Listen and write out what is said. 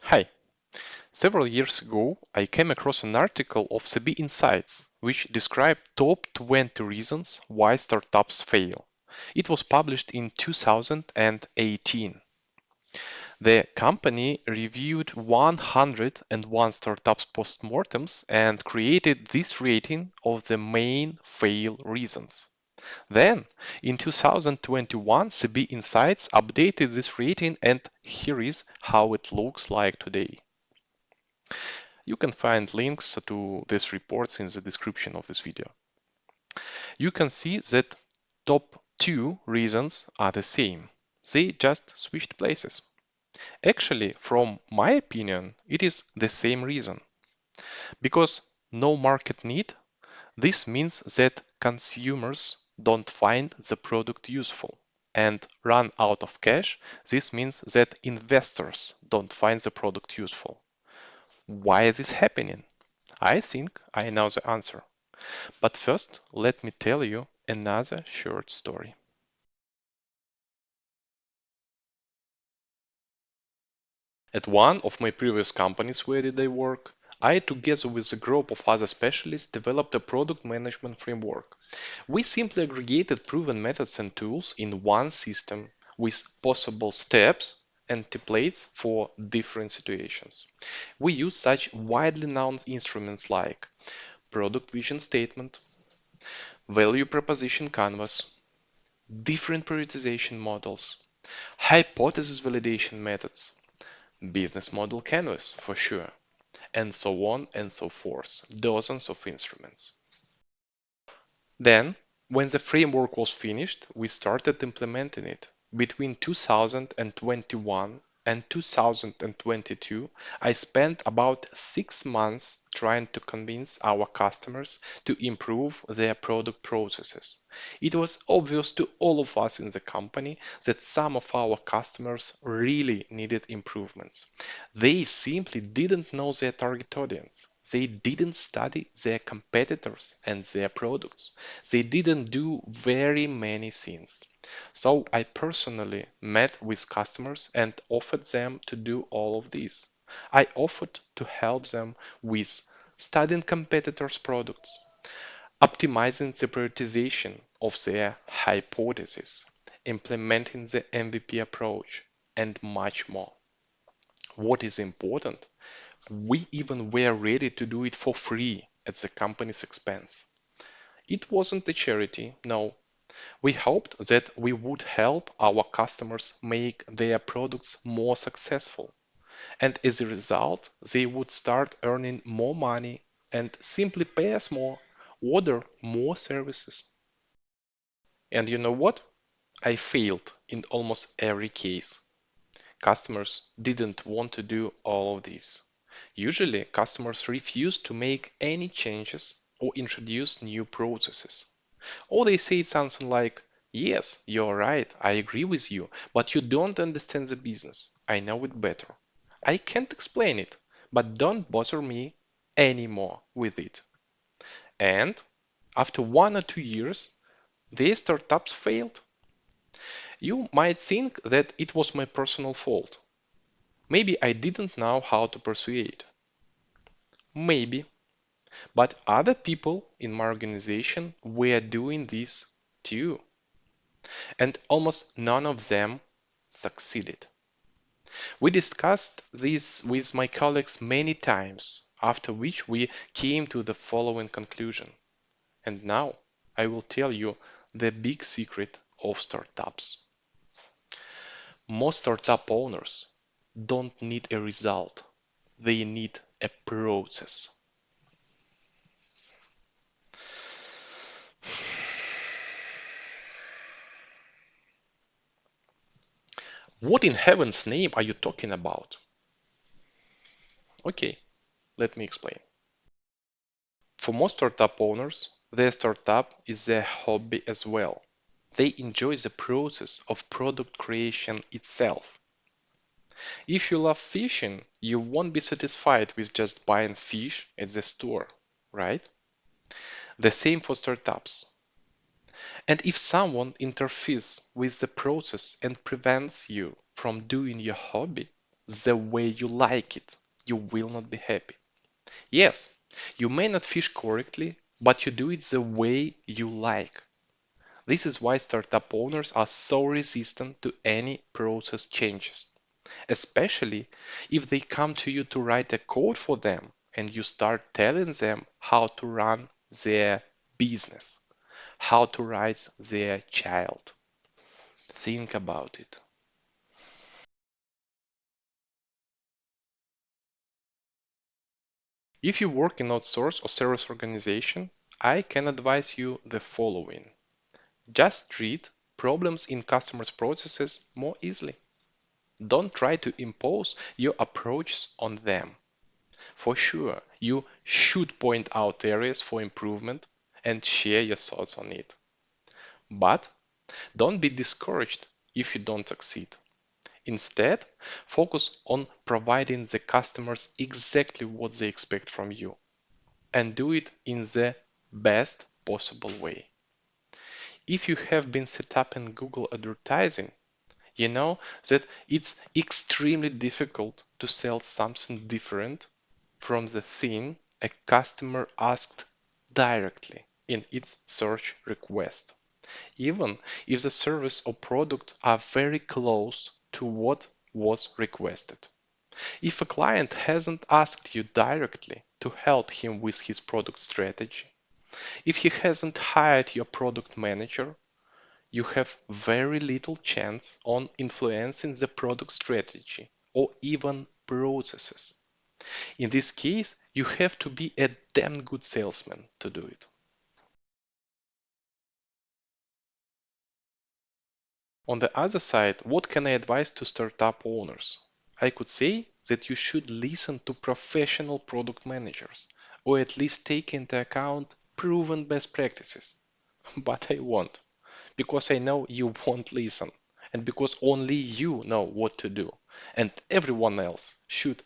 Hi. Several years ago, I came across an article of CBInsights which described top 20 reasons why startups fail. It was published in 2018. The company reviewed 101 startups postmortems and created this rating of the main fail reasons. Then, in 2021, CBInsights updated this rating, and here is how it looks like today. You can find links to these reports in the description of this video. You can see that top two reasons are the same. They just switched places. Actually, from my opinion, it is the same reason. Because no market need, this means that consumers don't find the product useful. And run out of cash, this means that investors don't find the product useful. Why is this happening? I think I know the answer. But first, let me tell you another short story. At one of my previous companies where did I work, I, together with a group of other specialists, developed a product management framework. We simply aggregated proven methods and tools in one system with possible steps and templates for different situations. We use such widely known instruments like product vision statement, value proposition canvas, different prioritization models, hypothesis validation methods, business model canvas for sure, and so on and so forth, dozens of instruments. Then, when the framework was finished, we started implementing it. Between 2021 and 2022, I spent about 6 months trying to convince our customers to improve their product processes. It was obvious to all of us in the company that some of our customers really needed improvements. They simply didn't know their target audience. They didn't study their competitors and their products. They didn't do very many things. So I personally met with customers and offered them to do all of this. I offered to help them with studying competitors' products, optimizing the prioritization of their hypothesis, implementing the MVP approach, and much more. What is important? We even were ready to do it for free at the company's expense. It wasn't a charity, no. We hoped that we would help our customers make their products more successful. And as a result, they would start earning more money and simply pay us more, order more services. And you know what? I failed in almost every case. Customers didn't want to do all of this. Usually, customers refuse to make any changes or introduce new processes. Or they say something like, yes, you're right, I agree with you, but you don't understand the business. I know it better. I can't explain it, but don't bother me anymore with it. And after 1 or 2 years, their startups failed. You might think that it was my personal fault. Maybe I didn't know how to persuade. Maybe. But other people in my organization were doing this too. And almost none of them succeeded. We discussed this with my colleagues many times, after which we came to the following conclusion. And now I will tell you the big secret of startups. Most startup owners don't need a result, they need a process. What in heaven's name are you talking about? Okay, let me explain. For most startup owners, their startup is their hobby as well. They enjoy the process of product creation itself. If you love fishing, you won't be satisfied with just buying fish at the store, right? The same for startups. And if someone interferes with the process and prevents you from doing your hobby the way you like it, you will not be happy. Yes, you may not fish correctly, but you do it the way you like. This is why startup owners are so resistant to any process changes, especially if they come to you to write a code for them and you start telling them how to run their business, how to raise their child. Think about it. If you work in outsource or service organization, I can advise you the following. Just treat problems in customers' processes more easily. Don't try to impose your approach on them. For sure, you should point out areas for improvement and share your thoughts on it. But don't be discouraged if you don't succeed. Instead, focus on providing the customers exactly what they expect from you and do it in the best possible way. If you have been set up in Google advertising, you know that it's extremely difficult to sell something different from the thing a customer asked directly in its search request, even if the service or product are very close to what was requested. If a client hasn't asked you directly to help him with his product strategy, if he hasn't hired your product manager, you have very little chance on influencing the product strategy or even processes. In this case, you have to be a damn good salesman to do it. On the other side, what can I advise to startup owners? I could say that you should listen to professional product managers, or at least take into account proven best practices. But I won't, because I know you won't listen, and because only you know what to do, and everyone else should